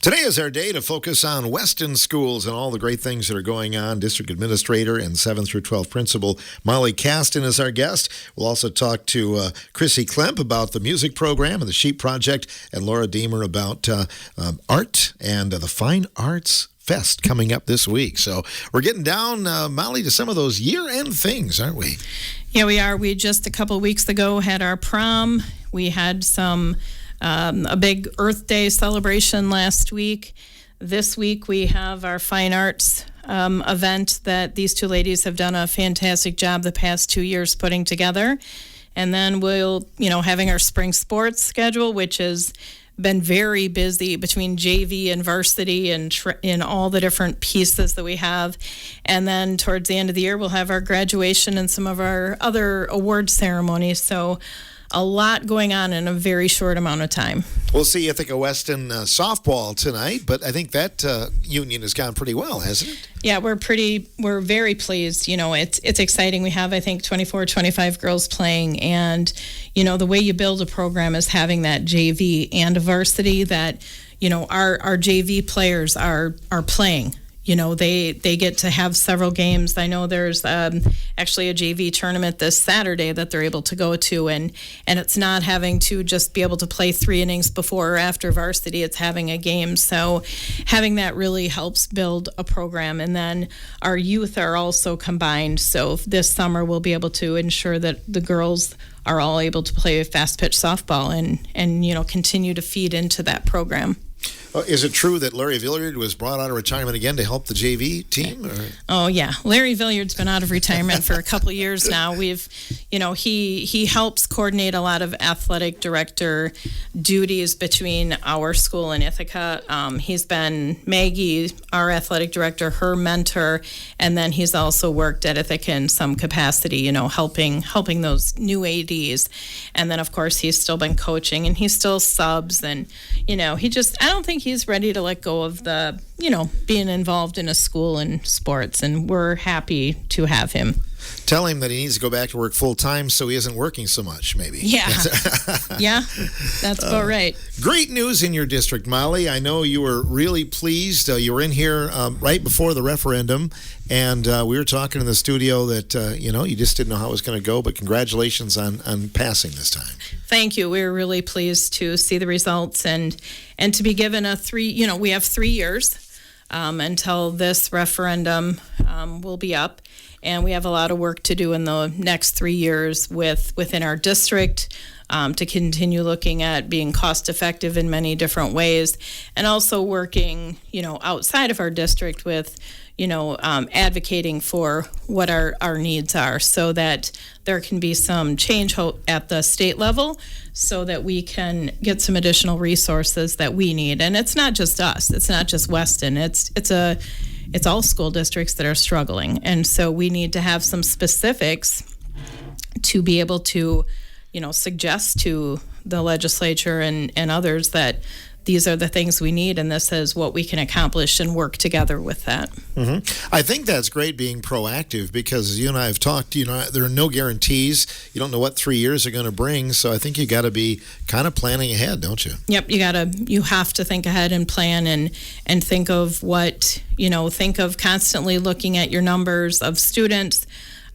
Today is our day to focus on Weston schools and all the great things that are going on. District Administrator and 7th through 12th Principal Molly Caston is our guest. We'll also talk to Chrissy Klemp about the music program and the Sheep Project, and Laura Deemer about art and the Fine Arts Fest coming up this week. So we're getting down, Molly, to some of those year-end things, aren't we? Yeah, we are. We just a couple of weeks ago had our prom. We had a big Earth Day celebration last week. This week we have our fine arts event that these two ladies have done a fantastic job the past 2 years putting together. And then we'll, having our spring sports schedule, which has been very busy between JV and varsity and in all the different pieces that we have. And then towards the end of the year, we'll have our graduation and some of our other award ceremonies. So a lot going on in a very short amount of time. We'll see Ithaca Weston softball tonight, but I think that union has gone pretty well, hasn't it? Yeah, we're very pleased. It's exciting. We have, I think, 24, 25 girls playing, and, the way you build a program is having that JV and a varsity that, our JV players are playing. They get to have several games. I know there's actually a JV tournament this Saturday that they're able to go to, and it's not having to just be able to play 3 innings before or after varsity. It's having a game. So having that really helps build a program. And then our youth are also combined. So this summer we'll be able to ensure that the girls are all able to play fast pitch softball and continue to feed into that program. Is it true that Larry Villiard was brought out of retirement again to help the JV team? Or? Oh, yeah. Larry Villiard's been out of retirement for a couple of years now. He helps coordinate a lot of athletic director duties between our school and Ithaca. He's been Maggie, our athletic director, her mentor, and then he's also worked at Ithaca in some capacity, helping those new ADs. And then, of course, he's still been coaching, and he still subs, and, I don't think he's ready to let go of the, being involved in a school and sports, and we're happy to have him. Tell him that he needs to go back to work full time so he isn't working so much, maybe. Yeah. Yeah, that's about right. Great news in your district, Molly. I know you were really pleased. You were in here right before the referendum, and we were talking in the studio that, you just didn't know how it was going to go, but congratulations on passing this time. Thank you. We were really pleased to see the results and to be given we have 3 years until this referendum will be up. And we have a lot of work to do in the next 3 years within our district to continue looking at being cost effective in many different ways, and also working, outside of our district with, advocating for what our needs are, so that there can be some change at the state level, so that we can get some additional resources that we need. And it's not just us. It's not just Weston. It's all school districts that are struggling. And so we need to have some specifics to be able to, suggest to the legislature and others that these are the things we need, and this is what we can accomplish, and work together with that. Mm-hmm. I think that's great, being proactive, because as you and I have talked, there are no guarantees. You don't know what 3 years are going to bring, so I think you got to be kind of planning ahead, don't you? Yep, you have to think ahead and plan and think of what, think of constantly looking at your numbers of students.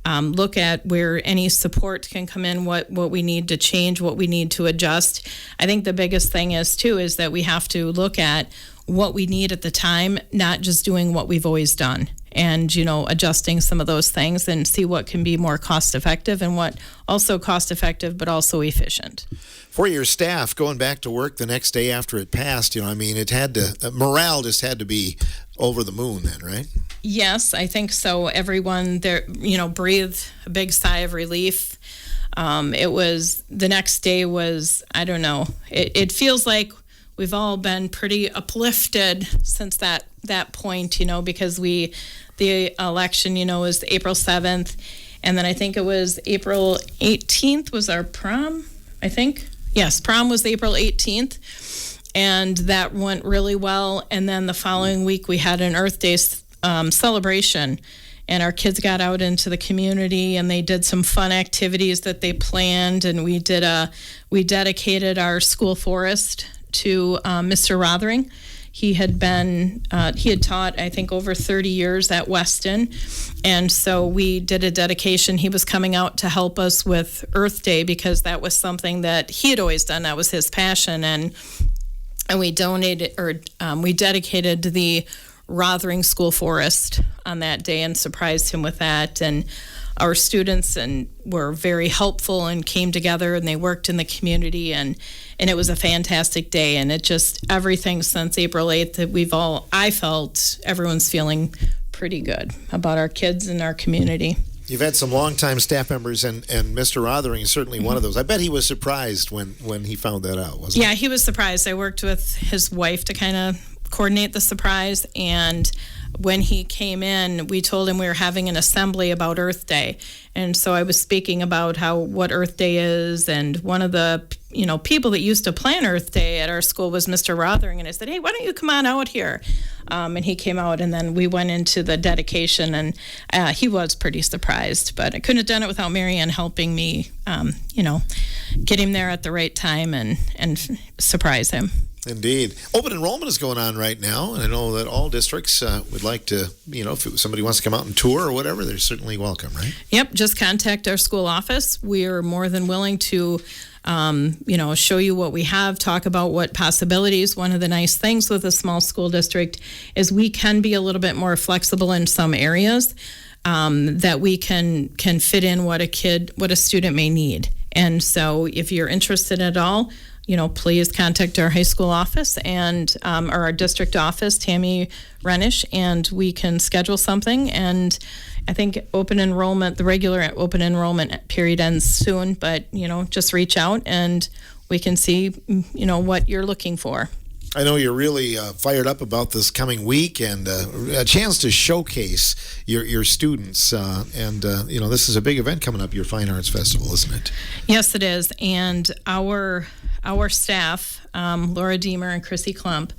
Look at where any support can come in, what we need to change, what we need to adjust. I think the biggest thing is that we have to look at what we need at the time, not just doing what we've always done, and, adjusting some of those things and see what can be more cost effective and what also cost effective but also efficient. For your staff, going back to work the next day after it passed, it had to, morale just had to be over the moon then, right? Yes, I think so. Everyone there, breathed a big sigh of relief. The next day was, I don't know, it feels like we've all been pretty uplifted since that point, because the election, is April 7th. And then I think it was April 18th was our prom, I think. Yes, prom was April 18th. And that went really well. And then the following week we had an Earth Day celebration, and our kids got out into the community and they did some fun activities that they planned, and we dedicated our school forest to Mr. Rothering. He had taught, I think, over 30 years at Weston. And so we did a dedication. He was coming out to help us with Earth Day because that was something that he had always done. That was his passion. And we we dedicated the Rothering School Forest on that day and surprised him with that. And our students were very helpful and came together and they worked in the community and it was a fantastic day. And it just, everything since April 8th that I felt everyone's feeling pretty good about our kids and our community. You've had some longtime staff members, and Mr. Rothering is certainly one of those. I bet he was surprised when he found that out, wasn't he? Yeah, he was surprised. I worked with his wife to kind of coordinate the surprise, and when he came in, we told him we were having an assembly about Earth Day. And so I was speaking about what Earth Day is, and one of the people that used to plan Earth Day at our school was Mr. Rothering, and I said, hey, why don't you come on out here? And he came out, and then we went into the dedication, and he was pretty surprised, but I couldn't have done it without Marianne helping me, get him there at the right time and surprise him. Indeed. Open enrollment is going on right now, and I know that all districts would like to, if somebody wants to come out and tour or whatever, they're certainly welcome, right? Yep, just contact our school office. We are more than willing to, show you what we have, talk about what possibilities. One of the nice things with a small school district is we can be a little bit more flexible in some areas, that we can fit in what a student may need. And so if you're interested at all, please contact our high school office or our district office, Tammy Renish, and we can schedule something. And I think the regular open enrollment period ends soon, but, just reach out and we can see, what you're looking for. I know you're really fired up about this coming week and a chance to showcase your students. This is a big event coming up, your Fine Arts Festival, isn't it? Yes, it is. And our staff, Laura Deemer and Chrissy Klump,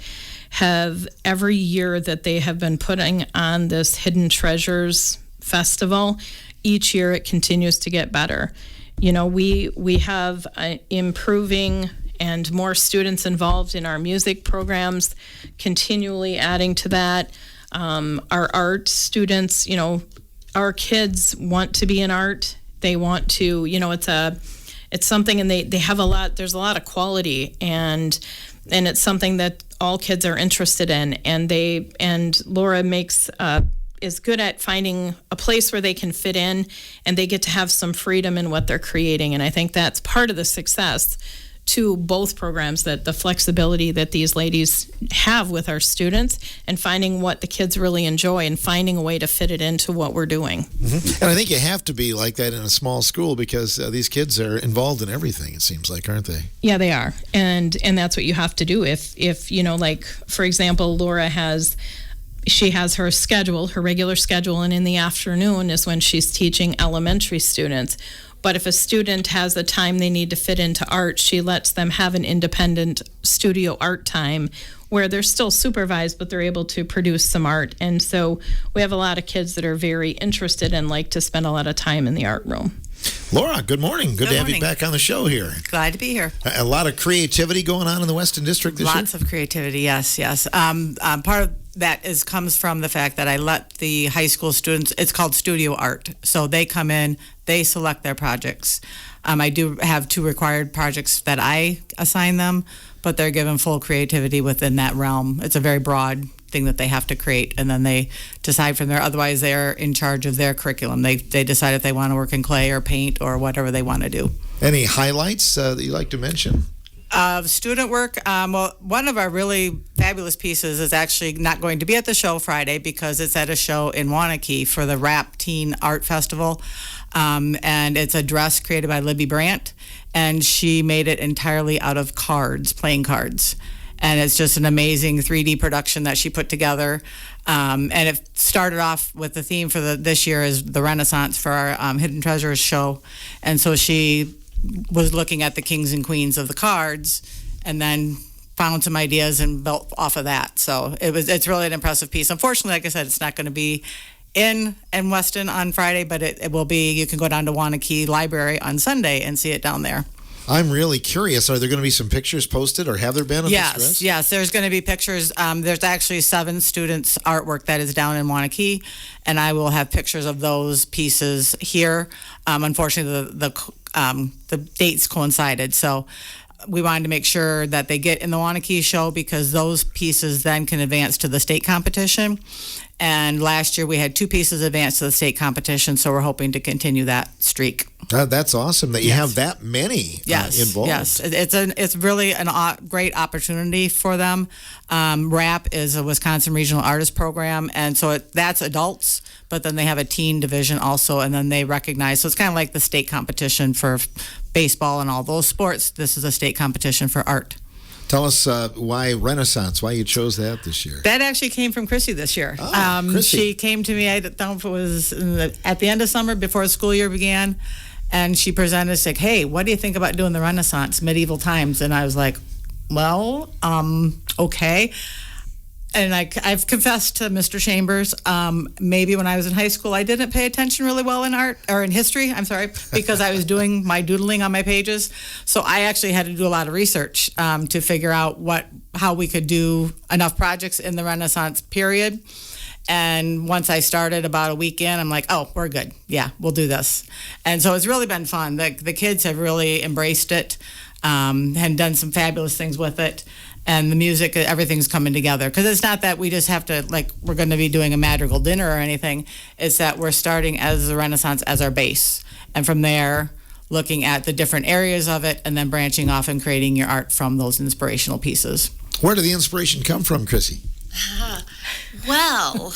have every year that they have been putting on this Hidden Treasures Festival, each year it continues to get better. We have improving and more students involved in our music programs, continually adding to that. Our art students, our kids want to be in art. They want to, it's something, and they have there's a lot of quality, and it's something that all kids are interested in. And Laura is good at finding a place where they can fit in, and they get to have some freedom in what they're creating. And I think that's part of the success to both programs, that the flexibility that these ladies have with our students and finding what the kids really enjoy and finding a way to fit it into what we're doing. Mm-hmm. And I think you have to be like that in a small school because these kids are involved in everything, it seems like, aren't they? Yeah, they are. And that's what you have to do. If like, for example, Laura has her schedule, her regular schedule, and in the afternoon is when she's teaching elementary students. But if a student has a time they need to fit into art, she lets them have an independent studio art time where they're still supervised, but they're able to produce some art. And so we have a lot of kids that are very interested and like to spend a lot of time in the art room. Laura, good morning. Good to have you back on the show here. Glad to be here. A lot of creativity going on in the Weston District this year? Lots of creativity, yes. Part of that comes from the fact that I let the high school students, it's called studio art. So they come in, they select their projects. I do have 2 required projects that I assign them, but they're given full creativity within that realm. It's a very broad thing that they have to create, and then they decide from there. Otherwise, they're in charge of their curriculum. They decide if they want to work in clay or paint or whatever they want to do. Any highlights that you'd like to mention? Student work, one of our really fabulous pieces is actually not going to be at the show Friday because it's at a show in Wanakee for the Rap Teen Art Festival. And it's a dress created by Libby Brandt, and she made it entirely out of playing cards. And it's just an amazing 3D production that she put together. And it started off with the theme for this year is the Renaissance for our Hidden Treasures show. And so she was looking at the kings and queens of the cards and then found some ideas and built off of that. So it's really an impressive piece. Unfortunately, like I said, it's not going to be in Weston on Friday, but it will be. You can go down to Wanakee Library on Sunday and see it down there. I'm really curious. Are there going to be some pictures posted, or have there been of this dress? Yes. There's going to be pictures. There's actually 7 students' artwork that is down in Wanakee, and I will have pictures of those pieces here. Unfortunately, the dates coincided, so we wanted to make sure that they get in the Wanakee show because those pieces then can advance to the state competition. And last year we had 2 pieces advance to the state competition, so we're hoping to continue that streak. That's awesome that you have that many involved. Yes, it's really a great opportunity for them. RAP is a Wisconsin Regional Artist Program, and so that's adults, but then they have a teen division also, and then they recognize. So it's kind of like the state competition for baseball and all those sports. This is a state competition for art. Tell us why Renaissance, why you chose that this year. That actually came from Chrissy this year. Chrissy. She came to me, I don't know if it was at the end of summer before the school year began, and she presented, said, hey, what do you think about doing the Renaissance, medieval times? And I was like, well, okay. And I've confessed to Mr. Chambers, maybe when I was in high school, I didn't pay attention really well in art, or in history, I'm sorry, because I was doing my doodling on my pages. So I actually had to do a lot of research to figure out how we could do enough projects in the Renaissance period. And once I started about a week in, I'm like, oh, we're good. Yeah, we'll do this. And so it's really been fun. The kids have really embraced it and done some fabulous things with it. And the music, everything's coming together. Because it's not that we just have to, we're going to be doing a madrigal dinner or anything. It's that we're starting as the Renaissance as our base. And from there, looking at the different areas of it and then branching off and creating your art from those inspirational pieces. Where did the inspiration come from, Chrissy? Well,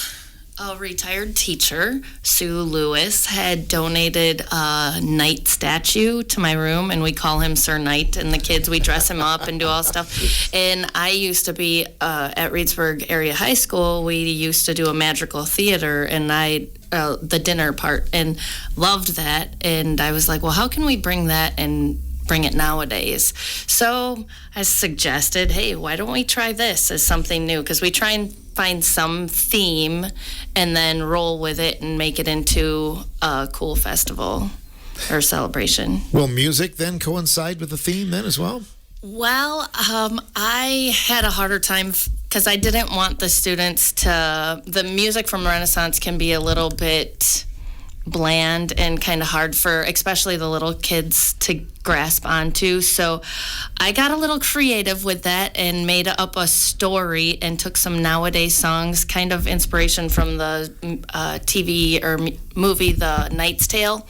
a retired teacher, Sue Lewis, had donated a knight statue to my room, and we call him Sir Knight, and the kids, we dress him up and do all stuff. And I used to be at Reedsburg Area High School. We used to do a magical theater, and the dinner part, and loved that. And I was like, well, how can we bring that and bring it nowadays? So I suggested, hey, why don't we try this as something new? Because we try and find some theme and then roll with it and make it into a cool festival or celebration. Will music then coincide with the theme then as well? Well, I had a harder time because I didn't want the students the music from Renaissance can be a little bit bland and kind of hard for especially the little kids to grasp onto. So I got a little creative with that and made up a story and took some nowadays songs, kind of inspiration from the TV or movie The Knight's Tale,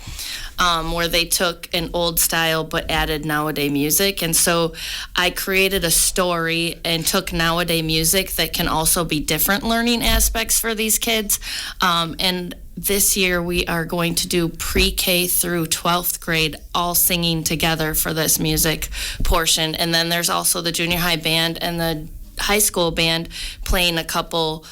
where they took an old style but added nowadays music. And so I created a story and took nowadays music that can also be different learning aspects for these kids. And this year we are going to do pre-K through 12th grade all singing together for this music portion. And then there's also the junior high band and the high school band playing a couple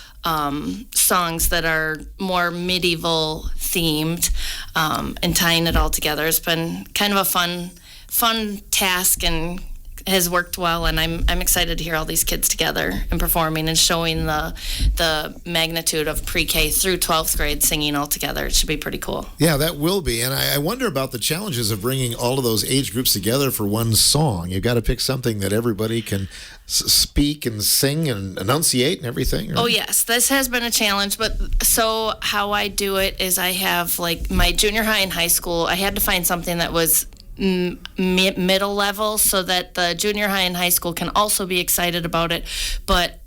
songs that are more medieval themed and tying it all together. It's been kind of a fun task and has worked well, and I'm excited to hear all these kids together and performing and showing the magnitude of pre-K through 12th grade singing all together. It should be pretty cool. Yeah, that will be. And I wonder about the challenges of bringing all of those age groups together for one song. You've got to pick something that everybody can speak and sing and enunciate and everything. Right? Oh, yes. This has been a challenge, but so how I do it is I have my junior high and high school, I had to find something that was middle level so that the junior high and high school can also be excited about it, but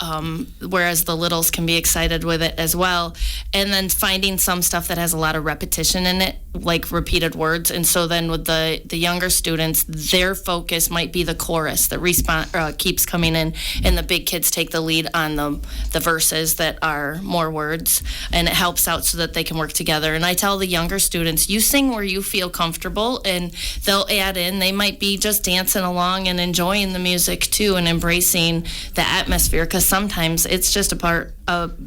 whereas the littles can be excited with it as well. And then finding some stuff that has a lot of repetition in it, like repeated words. And so then with the younger students, their focus might be the chorus that keeps coming in, and the big kids take the lead on the verses that are more words, and it helps out so that they can work together. And I tell the younger students, you sing where you feel comfortable, and they'll add in. They might be just dancing along and enjoying the music too, and embracing the atmosphere, because sometimes it's just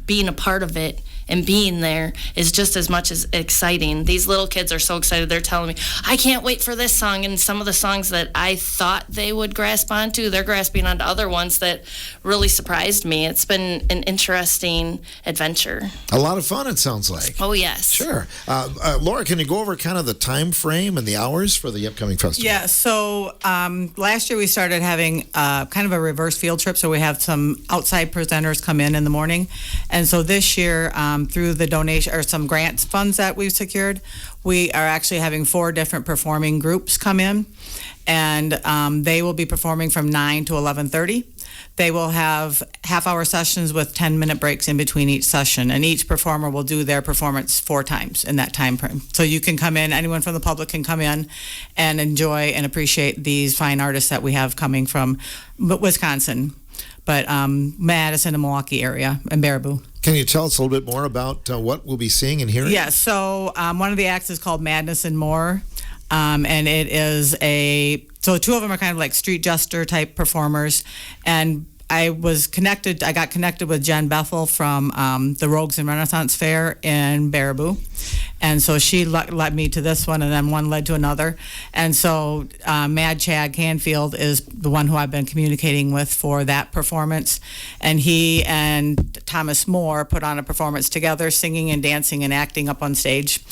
being a part of it and being there is just as much as exciting. These little kids are so excited. They're telling me, I can't wait for this song. And some of the songs that I thought they would grasp onto, they're grasping onto other ones that really surprised me. It's been an interesting adventure. A lot of fun, it sounds like. Oh, yes. Sure. Laura, can you go over kind of the time frame and the hours for the upcoming festival? Yeah, so last year we started having kind of a reverse field trip, so we have some outside presenters come in the morning. And so this year, through the donation or some grant funds that we've secured, we are actually having 4 different performing groups come in, and they will be performing from 9 to 11:30. They will have half-hour sessions with 10-minute breaks in between each session, and each performer will do their performance 4 times in that time frame. So you can come in, anyone from the public can come in and enjoy and appreciate these fine artists that we have coming from Wisconsin, but Madison and Milwaukee area, and Baraboo. Can you tell us a little bit more about what we'll be seeing and hearing? Yeah, so one of the acts is called Madness and More, and it is so 2 of them are kind of like street jester type performers, and I got connected with Jen Bethel from the Rogues and Renaissance Fair in Baraboo. And so she led me to this one, and then one led to another. And so Mad Chad Canfield is the one who I've been communicating with for that performance. And he and Thomas Moore put on a performance together, singing and dancing and acting up on stage.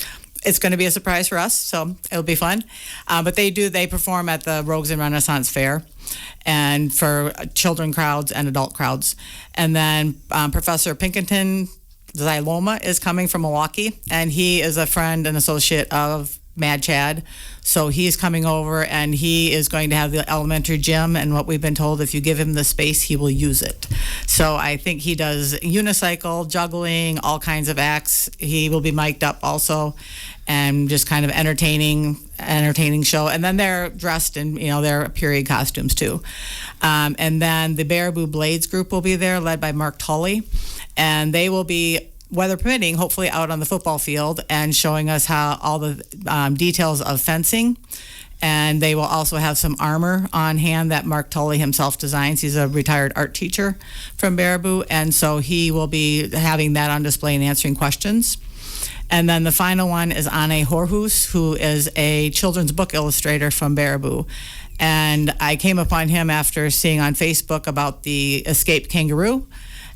It's going to be a surprise for us, so it'll be fun. But they perform at the Rogues and Renaissance Fair, and for children crowds and adult crowds. And then Professor Pinkerton Xyloma is coming from Milwaukee, and he is a friend and associate of Mad Chad. So he's coming over, and he is going to have the elementary gym, and what we've been told, if you give him the space, he will use it. So I think he does unicycle, juggling, all kinds of acts. He will be mic'd up also, and just kind of entertaining show. And then they're dressed in, their period costumes too. And then the Baraboo Blades group will be there, led by Mark Tully, and they will be, weather permitting, hopefully out on the football field and showing us how all the details of fencing. And they will also have some armor on hand that Mark Tully himself designs. He's a retired art teacher from Baraboo, and so he will be having that on display and answering questions. And then the final one is Anne Horhus, who is a children's book illustrator from Baraboo. And I came upon him after seeing on Facebook about the escaped kangaroo.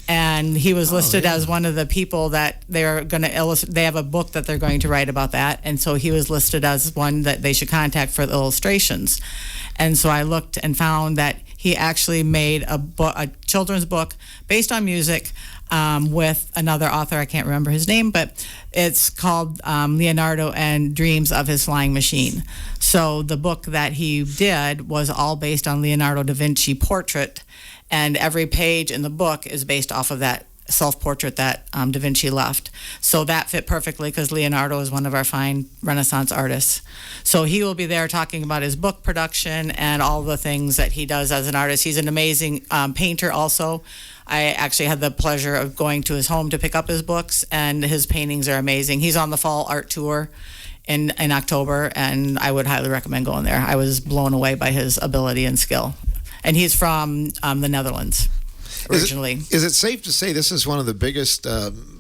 And he was listed as one of the people that they're going to illustrate. They have a book that they're going to write about that. And so he was listed as one that they should contact for the illustrations. And so I looked and found that he actually made a children's book based on music with another author. I can't remember his name, but it's called Leonardo and Dreams of His Flying Machine. So the book that he did was all based on Leonardo da Vinci portrait, and every page in the book is based off of that self-portrait that Da Vinci left. So that fit perfectly because Leonardo is one of our fine Renaissance artists. So he will be there talking about his book production and all the things that he does as an artist. He's an amazing painter also. I actually had the pleasure of going to his home to pick up his books, and his paintings are amazing. He's on the fall art tour in October, and I would highly recommend going there. I was blown away by his ability and skill. And he's from the Netherlands originally. Is it safe to say this is one of the biggest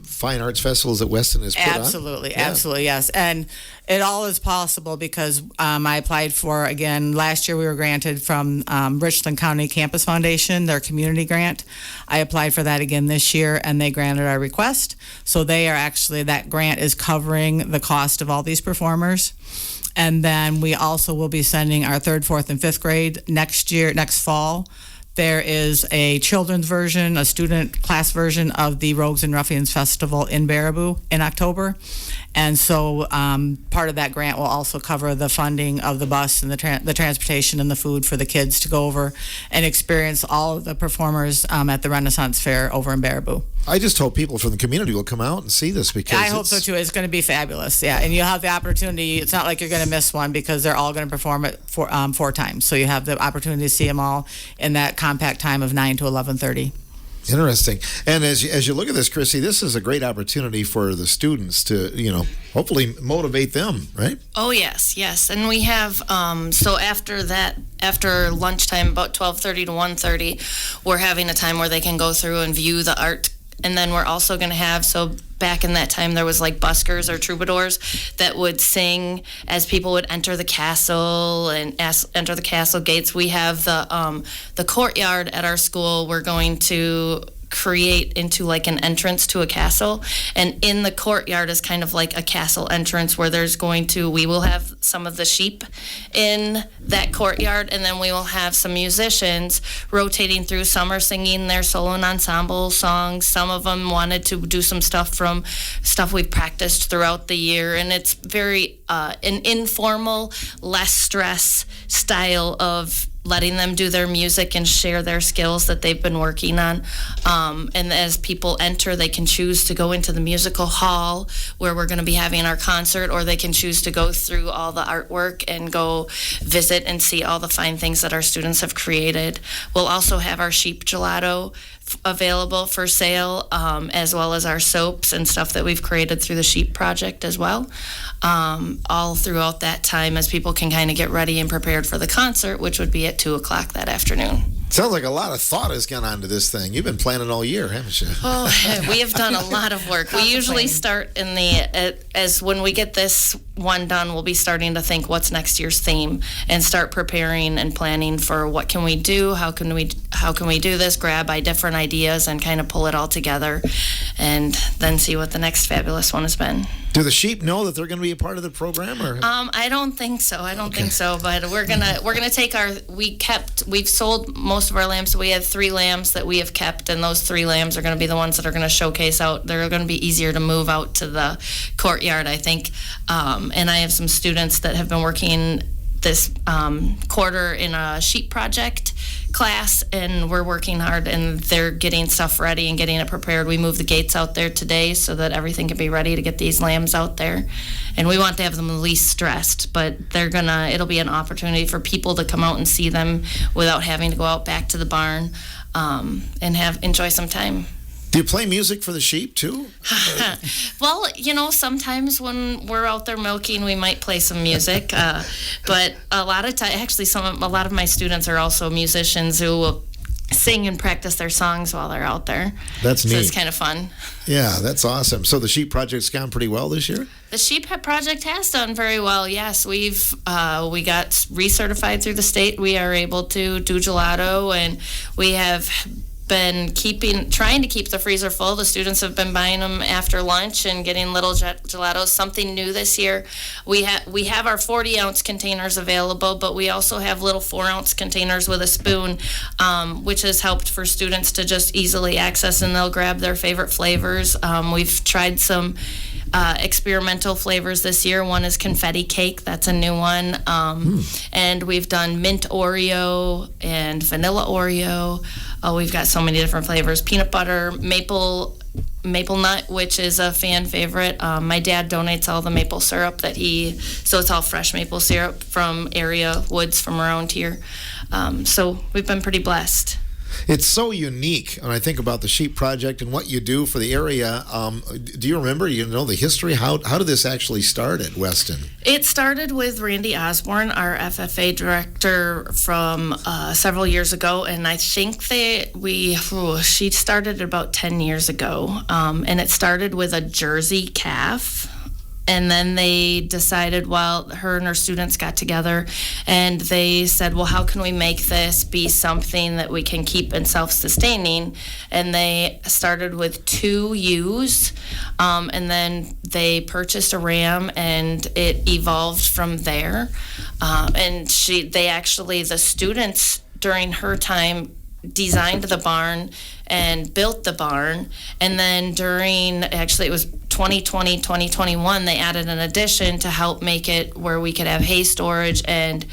fine arts festivals that Weston has put on? Absolutely, yes. And it all is possible because I applied for, again, last year we were granted from Richland County Campus Foundation, their community grant. I applied for that again this year, and they granted our request. So that grant is covering the cost of all these performers. And then we also will be sending our 3rd, 4th, and 5th grade next fall. There is a children's version, a student class version of the Rogues and Ruffians Festival in Baraboo in October. And so part of that grant will also cover the funding of the bus and the transportation and the food for the kids to go over and experience all of the performers at the Renaissance Fair over in Baraboo. I just hope people from the community will come out and see this because I hope so too. It's going to be fabulous. Yeah, and you'll have the opportunity. It's not like you're going to miss one because they're all going to perform it 4 times. So you have the opportunity to see them all in that compact time of 9 to 11:30. Interesting. And as you look at this, Chrissy, this is a great opportunity for the students to, hopefully motivate them, right? Oh, yes. And we have, so after lunchtime, about 12:30 to 1:30, we're having a time where they can go through and view the art. And then we're also going to have, so back in that time, there was like buskers or troubadours that would sing as people would enter the castle and enter the castle gates. We have the courtyard at our school. We're going to create into like an entrance to a castle, and in the courtyard is kind of like a castle entrance where we will have some of the sheep in that courtyard, and then we will have some musicians rotating through. Some are singing their solo and ensemble songs. Some of them wanted to do some stuff from stuff we've practiced throughout the year, and it's very an informal, less stress style of letting them do their music and share their skills that they've been working on. And as people enter, they can choose to go into the musical hall where we're going to be having our concert, or they can choose to go through all the artwork and go visit and see all the fine things that our students have created. We'll also have our sheep gelato available for sale, as well as our soaps and stuff that we've created through the Sheep Project as well, all throughout that time as people can kind of get ready and prepared for the concert, which would be at 2 o'clock that afternoon. Sounds like a lot of thought has gone onto this thing. You've been planning all year, haven't you? Oh, we have done a lot of work. We usually start in as when we get this one done, we'll be starting to think what's next year's theme and start preparing and planning for what can we do, how can we do this, grab different ideas and kind of pull it all together, and then see what the next fabulous one has been. Do the sheep know that they're going to be a part of the program, or? I don't think so. But we're gonna take we've sold most of our lambs. So we have 3 lambs that we have kept, and those 3 lambs are going to be the ones that are going to showcase out. They're going to be easier to move out to the courtyard, I think. And I have some students that have been working this quarter in a sheep project class, and we're working hard, and they're getting stuff ready and getting it prepared. We moved the gates out there today so that everything can be ready to get these lambs out there, and we want to have them the least stressed, but it'll be an opportunity for people to come out and see them without having to go out back to the barn, and enjoy some time. Do you play music for the sheep too? Well, sometimes when we're out there milking, we might play some music. But a lot of time, actually, a lot of my students are also musicians who will sing and practice their songs while they're out there. That's neat. So it's kind of fun. Yeah, that's awesome. So the sheep project's gone pretty well this year? The sheep project has done very well. Yes, we got recertified through the state. We are able to do gelato, and we have been trying to keep the freezer full. The students have been buying them after lunch and getting little gelatos. Something new this year, we have our 40-ounce containers available, but we also have little 4-ounce containers with a spoon, which has helped for students to just easily access, and they'll grab their favorite flavors. We've tried some experimental flavors this year. One is confetti cake. That's a new one. And we've done mint Oreo and vanilla Oreo. We've got so many different flavors. Peanut butter, maple nut, which is a fan favorite. My dad donates all the maple syrup so it's all fresh maple syrup from area woods from around here. So we've been pretty blessed. It's so unique when I think about the Sheep Project and what you do for the area. Do you remember, the history? How did this actually start at Weston? It started with Randy Osborne, our FFA director, from several years ago, and I think she started about 10 years ago, and it started with a Jersey calf. And then they decided, her and her students got together, and they said, well, how can we make this be something that we can keep in self-sustaining? And they started with 2 ewes, and then they purchased a ram, and it evolved from there. And the students during her time designed the barn and built the barn, and then it was 2020, 2021, they added an addition to help make it where we could have hay storage and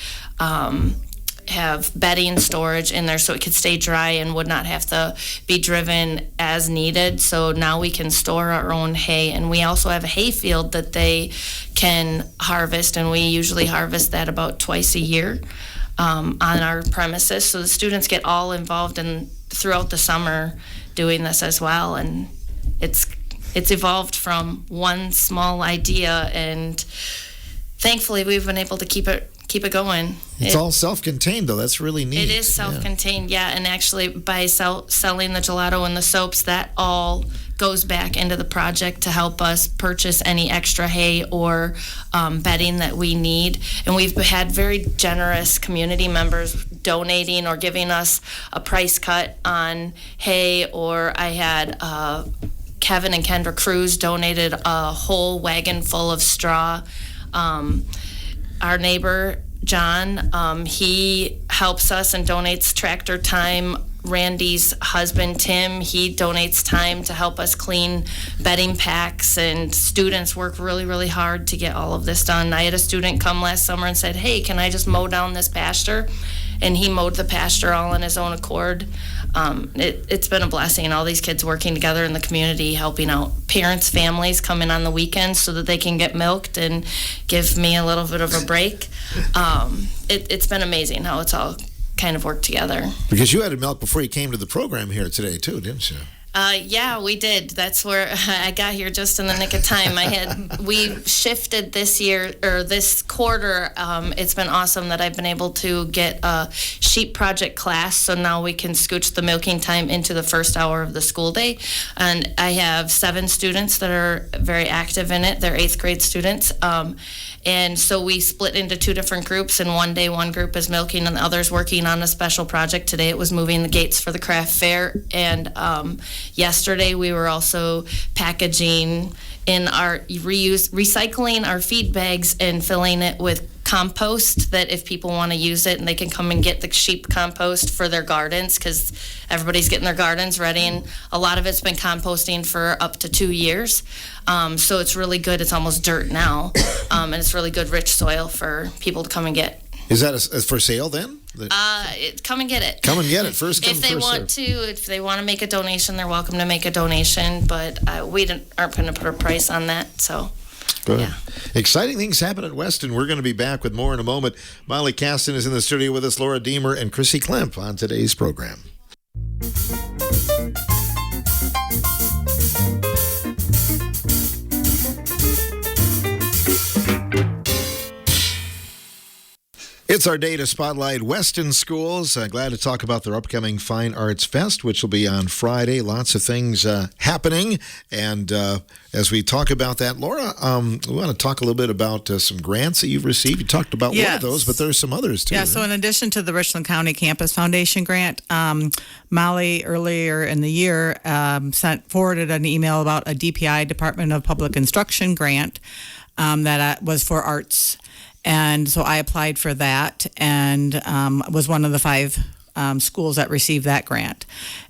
have bedding storage in there so it could stay dry and would not have to be driven as needed. So now we can store our own hay, and we also have a hay field that they can harvest, and we usually harvest that about twice a year on our premises. So the students get all involved throughout the summer doing this as well, and it's evolved from one small idea, and thankfully we've been able to keep it going. It's all self-contained, though. That's really neat. It is self-contained, yeah. And actually, by selling the gelato and the soaps, that all goes back into the project to help us purchase any extra hay or bedding that we need. And we've had very generous community members donating or giving us a price cut on hay, or I had Kevin and Kendra Cruz donated a whole wagon full of straw. Our neighbor, John, he helps us and donates tractor time. Randy's husband, Tim, he donates time to help us clean bedding packs, and students work really, really hard to get all of this done. I had a student come last summer and said, hey, can I just mow down this pasture? And he mowed the pasture all on his own accord. It's been a blessing, all these kids working together in the community, helping out parents, families come in on the weekends so that they can get milked and give me a little bit of a break. It's been amazing how it's all kind of worked together. Because you had milk before you came to the program here today, too, didn't you? Yeah, we did. That's where I got here just in the nick of time. We shifted this year, or this quarter. It's been awesome that I've been able to get a sheep project class, so now we can scooch the milking time into the first hour of the school day. And I have 7 students that are very active in it. They're 8th grade students. And so we split into 2 different groups, and one day one group is milking and the other's working on a special project. Today it was moving the gates for the craft fair, and yesterday we were also packaging in our recycling our feed bags and filling it with compost, that if people want to use it, and they can come and get the sheep compost for their gardens, because everybody's getting their gardens ready, and a lot of it's been composting for up to 2 years. So it's really good. It's almost dirt now, and it's really good, rich soil for people to come and get. Is that for sale then? Come and get it. Come and get it. First come, if they first want serve. if they want to make a donation, they're welcome to make a donation. But we aren't going to put a price on that. So. Good. Yeah. Exciting things happen at Weston. We're going to be back with more in a moment. Molly Caston is in the studio with us, Laura Deemer and Chrissy Klemp on today's program. It's our day to spotlight Weston schools. Glad to talk about their upcoming Fine Arts Fest, which will be on Friday. Lots of things happening. And as we talk about that, Laura, we want to talk a little bit about some grants that you've received. You talked about one of those, but there's some others too. Yeah, so in addition to the Richland County Campus Foundation grant, Molly earlier in the year forwarded an email about a DPI, Department of Public Instruction grant that was for arts. And so I applied for that and was one of the 5 schools that received that grant.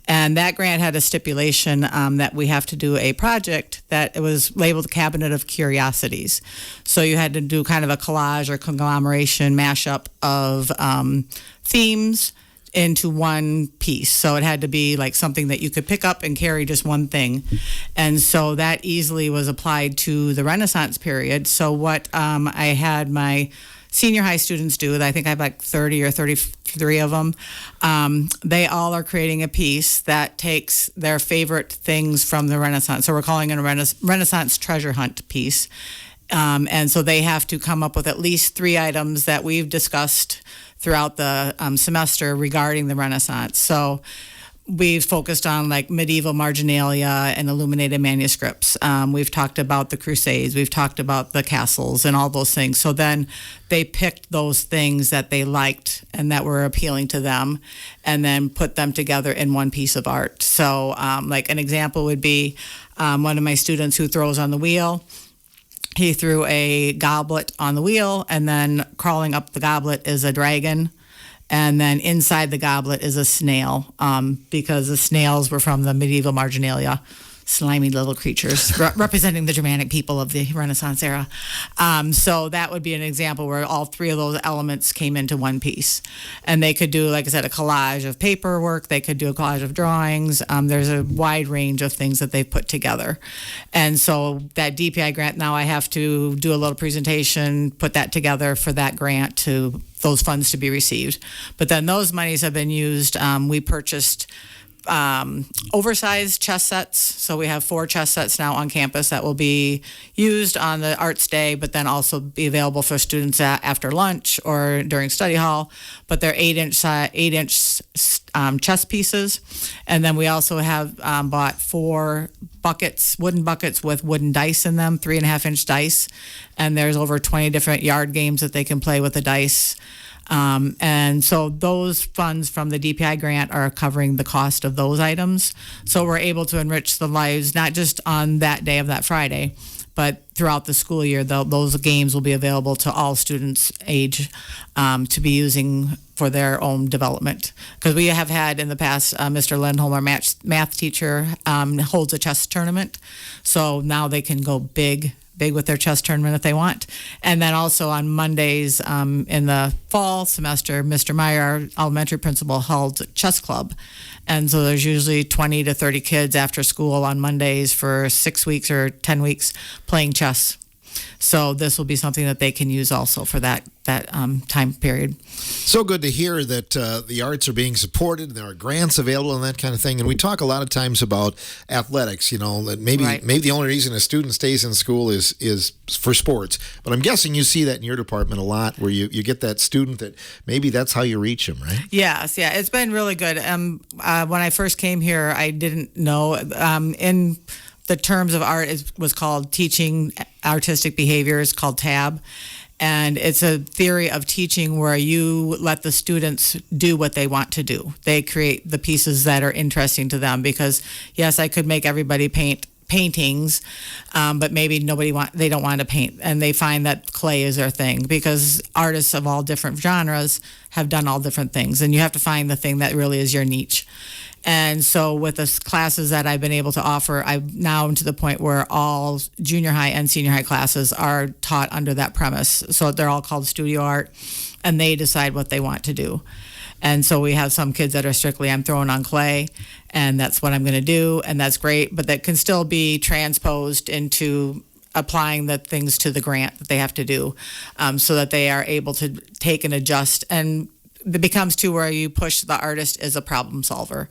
And that grant had a stipulation that we have to do a project that it was labeled Cabinet of Curiosities. So you had to do kind of a collage or conglomeration mashup of themes into one piece. So it had to be like something that you could pick up and carry, just one thing. And so that easily was applied to the Renaissance period. So what I had my senior high students do, I think I have like 30 or 33 of them, they all are creating a piece that takes their favorite things from the Renaissance. So we're calling it a Renaissance treasure hunt piece. And so they have to come up with at least 3 items that we've discussed throughout the semester regarding the Renaissance. So we've focused on like medieval marginalia and illuminated manuscripts. We've talked about the Crusades. We've talked about the castles and all those things. So then they picked those things that they liked and that were appealing to them, and then put them together in one piece of art. So like an example would be one of my students who throws on the wheel. He threw a goblet on the wheel, and then crawling up the goblet is a dragon, and then inside the goblet is a snail, because the snails were from the medieval marginalia, slimy little creatures representing the Germanic people of the Renaissance era. So that would be an example where all 3 of those elements came into one piece. And they could do, like I said, a collage of paperwork. They could do a collage of drawings. There's a wide range of things that they've put together. And so that DPI grant, now I have to do a little presentation, put that together for that grant, to those funds to be received. But then those monies have been used. We purchased oversized chess sets. So we have 4 chess sets now on campus that will be used on the arts day, but then also be available for students after lunch or during study hall. But they're 8-inch chess pieces. And then we also have bought 4 buckets, wooden buckets with wooden dice in them, 3.5-inch dice. And there's over 20 different yard games that they can play with the dice. And so those funds from the DPI grant are covering the cost of those items. So we're able to enrich the lives, not just on that day of that Friday, but throughout the school year. Those games will be available to all students age to be using for their own development. Because we have had in the past, Mr. Lindholm, our math teacher, holds a chess tournament. So now they can go big with their chess tournament if they want. And then also on Mondays in the fall semester, Mr. Meyer, our elementary principal, held chess club. And so there's usually 20 to 30 kids after school on Mondays for 6 weeks or 10 weeks playing chess. So this will be something that they can use also for that time period. So good to hear that the arts are being supported and there are grants available and that kind of thing. And we talk a lot of times about athletics, that maybe the only reason a student stays in school is for sports. But I'm guessing you see that in your department a lot, where you get that student that maybe that's how you reach them, right? Yes, yeah, it's been really good. When I first came here, I didn't know in the terms of art was called teaching artistic behaviors, called TAB. And it's a theory of teaching where you let the students do what they want to do. They create the pieces that are interesting to them, because yes, I could make everybody paint paintings, but maybe they don't want to paint, and they find that clay is their thing, because artists of all different genres have done all different things, and you have to find the thing that really is your niche. And so with the classes that I've been able to offer, I'm now to the point where all junior high and senior high classes are taught under that premise. So they're all called studio art, and they decide what they want to do. And so we have some kids that are strictly, I'm throwing on clay, and that's what I'm going to do, and that's great, but that can still be transposed into applying the things to the grant that they have to do, so that they are able to take and adjust. And it becomes to where you push the artist as a problem solver.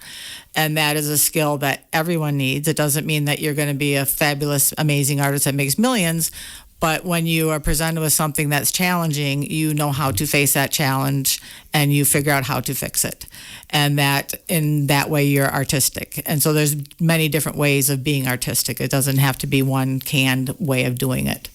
And that is a skill that everyone needs. It doesn't mean that you're going to be a fabulous, amazing artist that makes millions, but when you are presented with something that's challenging, you know how to face that challenge and you figure out how to fix it. And that in that way you're artistic. And so there's many different ways of being artistic. It doesn't have to be one canned way of doing it.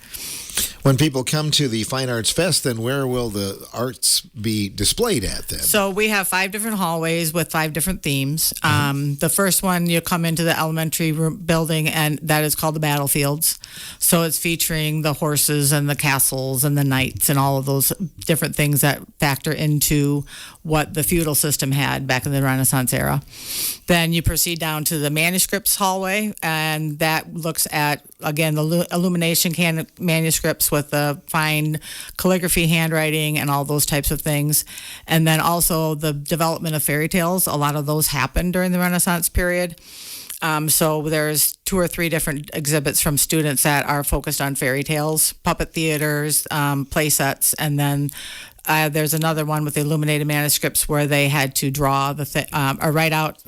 When people come to the Fine Arts Fest, then where will the arts be displayed at then? So we have 5 different hallways with 5 different themes. The first one, you come into the elementary building, and that is called the Battlefields. So it's featuring the horses and the castles and the knights and all of those different things that factor into what the feudal system had back in the Renaissance era. Then you proceed down to the manuscripts hallway, and that looks at, again, the illumination manuscripts with the fine calligraphy, handwriting, and all those types of things. And then also the development of fairy tales. A lot of those happened during the Renaissance period. So there's 2 or 3 different exhibits from students that are focused on fairy tales, puppet theaters, play sets, and then there's another one with the illuminated manuscripts where they had to draw or write out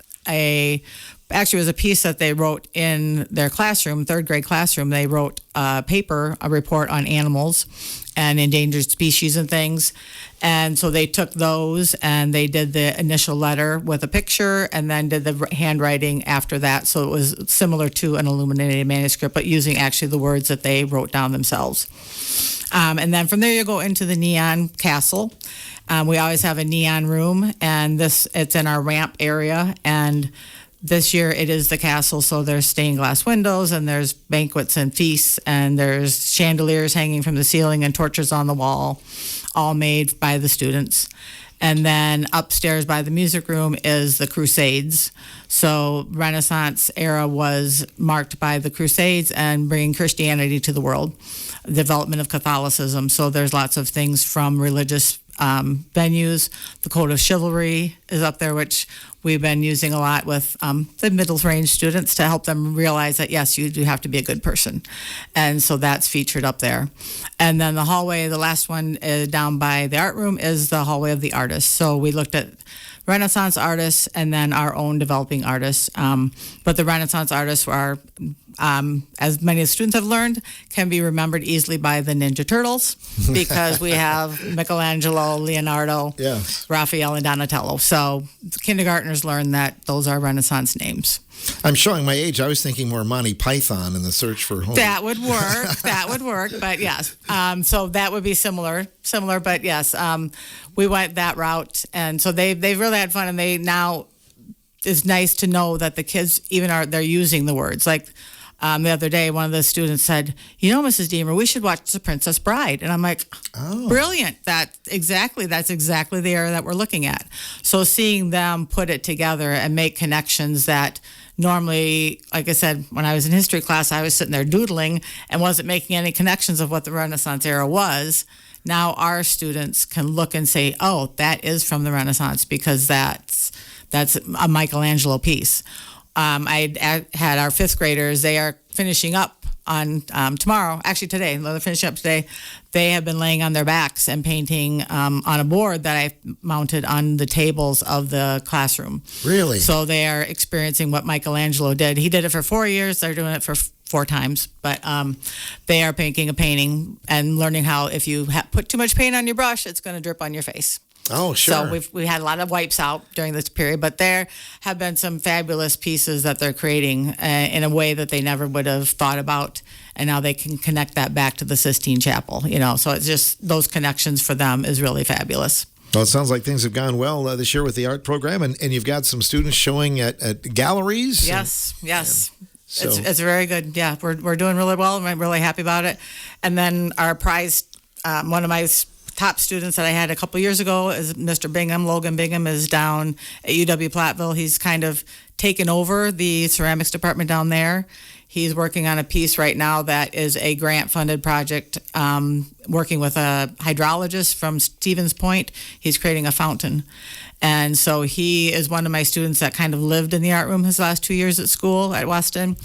actually it was a piece that they wrote in their classroom, 3rd grade classroom. They wrote a report on animals and endangered species and things. And so they took those and they did the initial letter with a picture and then did the handwriting after that. So it was similar to an illuminated manuscript, but using actually the words that they wrote down themselves. And then from there you go into the neon castle. We always have a neon room, and it's in our ramp area, and this year it is the castle, so there's stained glass windows, and there's banquets and feasts, and there's chandeliers hanging from the ceiling and torches on the wall, all made by the students. And then upstairs by the music room is the Crusades. So Renaissance era was marked by the Crusades and bringing Christianity to the world, development of Catholicism. So there's lots of things from religious venues. The Code of Chivalry is up there, which we've been using a lot with the middle range students to help them realize that, yes, you do have to be a good person. And so that's featured up there. And then the hallway, the last one down by the art room, is the hallway of the artists. So we looked at Renaissance artists and then our own developing artists. But the Renaissance artists are, as many of the students have learned, can be remembered easily by the Ninja Turtles because we have Michelangelo, Leonardo, Yes. Raphael, and Donatello. So kindergartners learn that those are Renaissance names. I'm showing my age. I was thinking more Monty Python in the search for home. That would work. That would work. But yes, so that would be similar. But yes, we went that route, and so they've really had fun. And they now it's nice to know that the kids they're using the words. Like the other day, one of the students said, Mrs. Deemer, we should watch The Princess Bride. And I'm like, brilliant. That's exactly the area that we're looking at. So seeing them put it together and make connections that normally, like I said, when I was in history class, I was sitting there doodling and wasn't making any connections of what the Renaissance era was. Now our students can look and say, oh, that is from the Renaissance because that's a Michelangelo piece. I had our fifth graders, they are finishing up on tomorrow, actually today, they're finishing up today. They have been laying on their backs and painting on a board that I mounted on the tables of the classroom. Really? So they are experiencing what Michelangelo did. He did it for 4 years. They're doing it for 4 times. But they are painting a painting and learning how if you put too much paint on your brush, it's going to drip on your face. Oh, sure. So we had a lot of wipes out during this period, but there have been some fabulous pieces that they're creating in a way that they never would have thought about, and now they can connect that back to the Sistine Chapel. So it's just those connections for them is really fabulous. Well, it sounds like things have gone well this year with the art program, and you've got some students showing at galleries. Yes. So. It's very good. Yeah, we're doing really well, and I'm really happy about it. And then our prize, one of my top students that I had a couple years ago is Mr. Bingham. Logan Bingham is down at UW-Platteville. He's kind of taken over the ceramics department down there. He's working on a piece right now that is a grant-funded project, working with a hydrologist from Stevens Point. He's creating a fountain. And so he is one of my students that kind of lived in the art room his last 2 years at school at Weston.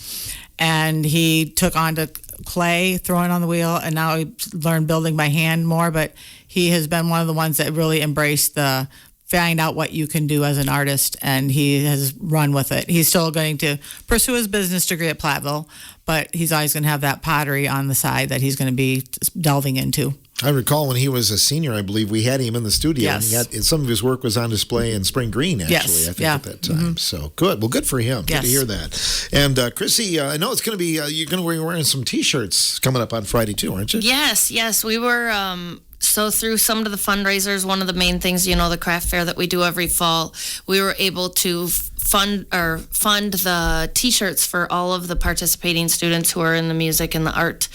And he took on to clay, throwing on the wheel, and now he learned building by hand more. But he has been one of the ones that really embraced the find out what you can do as an artist, and he has run with it. He's still going to pursue his business degree at Platteville, but he's always going to have that pottery on the side that he's going to be delving into. I recall when he was a senior, I believe we had him in the studio. Yes. And some of his work was on display in Spring Green, actually, Yes. I think, at that time. Mm-hmm. So good. Well, good for him. Yes. Good to hear that. And Chrissy, I know it's going to be, you're going to be wearing some T-shirts coming up on Friday, too, aren't you? Yes. We were, so through some of the fundraisers, one of the main things, the craft fair that we do every fall, we were able to fund the T-shirts for all of the participating students who are in the music and the art.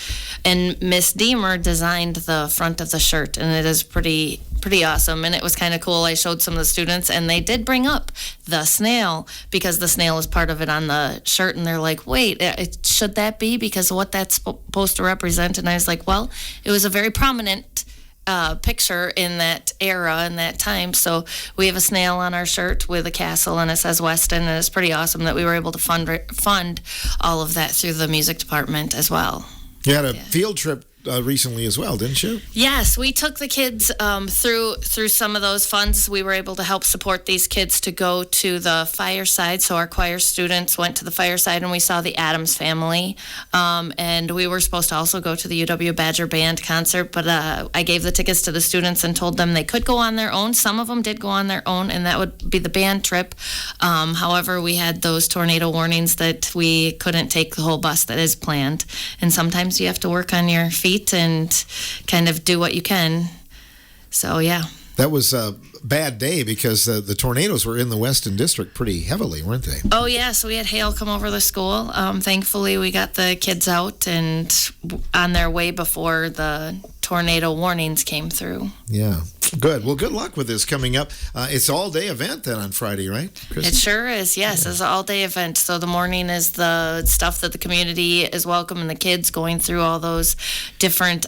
And Miss Deemer designed the front of the shirt, and it is pretty awesome. And it was kind of cool. I showed some of the students, and they did bring up the snail because the snail is part of it on the shirt. And they're like, wait, should that be? Because of what that's supposed to represent. And I was like, well, it was a very prominent picture in that era and that time. So we have a snail on our shirt with a castle, and it says Weston, and it's pretty awesome that we were able to fund all of that through the music department as well. You had a field trip recently as well, didn't you? Yes, we took the kids through some of those funds. We were able to help support these kids to go to the fireside. So our choir students went to the fireside, and we saw the Addams Family. And we were supposed to also go to the UW Badger Band concert, but I gave the tickets to the students and told them they could go on their own. Some of them did go on their own, and that would be the band trip. However, we had those tornado warnings that we couldn't take the whole bus that is planned. And sometimes you have to work on your feet and kind of do what you can. So, yeah. That was a bad day because the tornadoes were in the Weston district pretty heavily, weren't they? Oh, yeah. So we had hail come over the school. Thankfully, we got the kids out and on their way before the tornado warnings came through. Yeah. Good. Well, good luck with this coming up. It's an all-day event then on Friday, right, Kristen? It sure is, yes. It's an all-day event. So the morning is the stuff that the community is welcoming the kids, going through all those different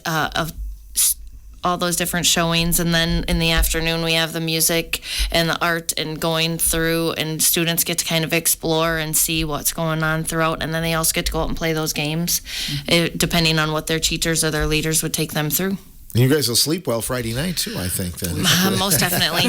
showings, and then in the afternoon we have the music and the art and going through, and students get to kind of explore and see what's going on throughout, and then they also get to go out and play those games, depending on what their teachers or their leaders would take them through. You guys will sleep well Friday night, too, I think, then. Most definitely.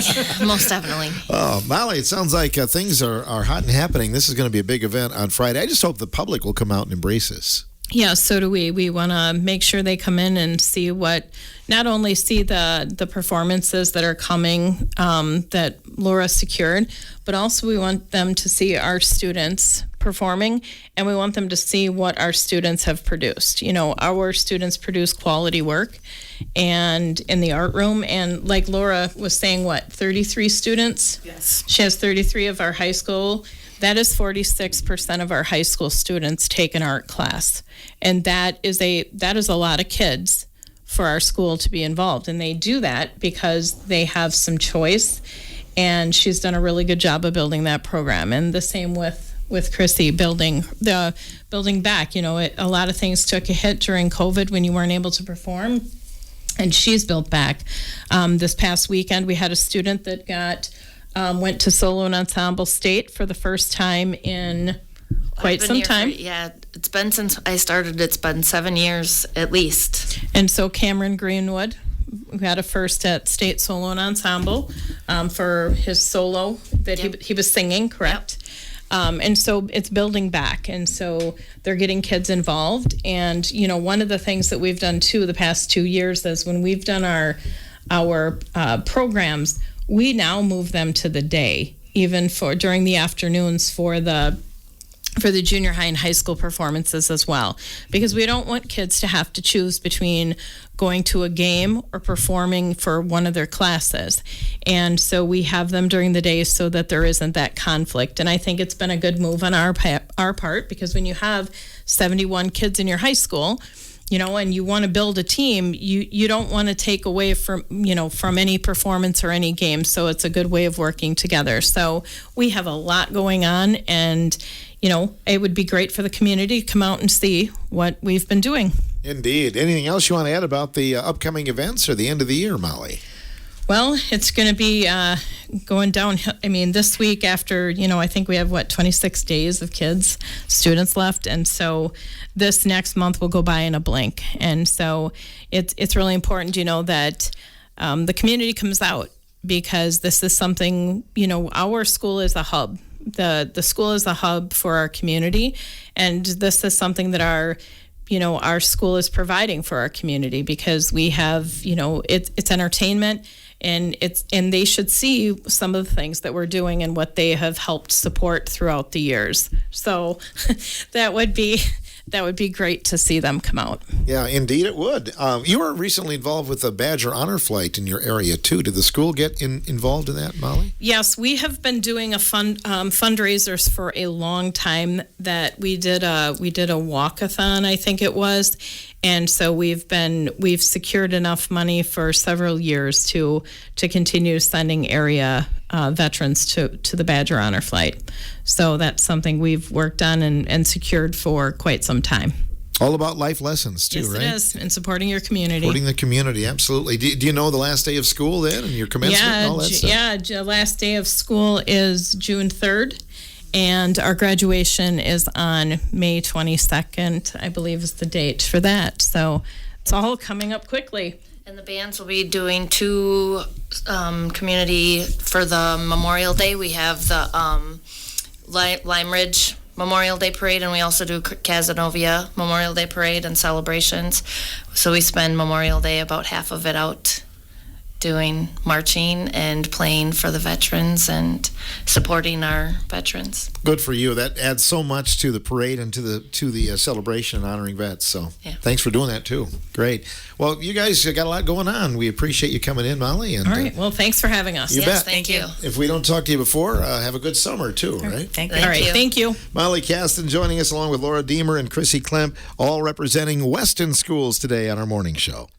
Most definitely. Oh, Molly, it sounds like things are hot and happening. This is going to be a big event on Friday. I just hope the public will come out and embrace this. Yeah, so do we. We want to make sure they come in and see not only see the performances that are coming that Laura secured, but also we want them to see our students performing, and we want them to see what our students have produced. Our students produce quality work and in the art room, and like Laura was saying, 33 students? Yes. She has 33 of our high school. That is 46% of our high school students take an art class. And that is a lot of kids for our school to be involved. And they do that because they have some choice. And she's done a really good job of building that program. And the same with Chrissy building back. A lot of things took a hit during COVID when you weren't able to perform. And she's built back. This past weekend, we had a student that went to solo and ensemble state for the first time in quite some time. It's been since I started. It's been 7 years at least. And so Cameron Greenwood got a first at state solo and ensemble for his solo that he was singing, correct? Yep. And so it's building back. And so they're getting kids involved. And, one of the things that we've done too the past 2 years is when we've done our programs, we now move them to the day, even during the afternoons for the junior high and high school performances as well, because we don't want kids to have to choose between going to a game or performing for one of their classes. And so we have them during the day so that there isn't that conflict. And I think it's been a good move on our part, because when you have 71 kids in your high school, and you want to build a team, you don't want to take away from any performance or any game. So it's a good way of working together. So we have a lot going on, and, it would be great for the community to come out and see what we've been doing. Indeed. Anything else you want to add about the upcoming events or the end of the year, Molly? Well, it's going to be going downhill. I mean, this week after, I think we have, 26 days of students left. And so this next month will go by in a blink. And so it's really important, that the community comes out, because this is something, our school is a hub. The school is a hub for our community. And this is something that our school is providing for our community, because we have, it's entertainment. And they should see some of the things that we're doing and what they have helped support throughout the years. So that would be great to see them come out. Yeah, indeed it would. You were recently involved with the Badger Honor Flight in your area too. Did the school get involved in that, Molly? Yes, we have been doing fundraisers for a long time. That we did a walkathon, I think it was. And so we've secured enough money for several years to continue sending area veterans to the Badger Honor Flight. So that's something we've worked on and secured for quite some time. All about life lessons too, yes, right? Yes, it is, and supporting your community. Supporting the community, absolutely. Do you know the last day of school then, and your commencement and all that stuff? Yeah, last day of school is June 3rd. And our graduation is on May 22nd, I believe is the date for that. So it's all coming up quickly. And the bands will be doing two community for the Memorial Day. We have the Lime Ridge Memorial Day Parade, and we also do Cazenovia Memorial Day Parade and celebrations. So we spend Memorial Day about half of it out doing marching and playing for the veterans and supporting our veterans. Good for you. That adds so much to the parade and to the celebration and honoring vets. So Thanks for doing that too. Great. Well, you guys got a lot going on. We appreciate you coming in, Molly. And, all right. Well, thanks for having us. You bet. Thank you. If we don't talk to you before, have a good summer too, right? Thank you. All right. Thank you. Molly Caston joining us along with Laura Deemer and Chrissy Klemp, all representing Weston Schools today on our morning show.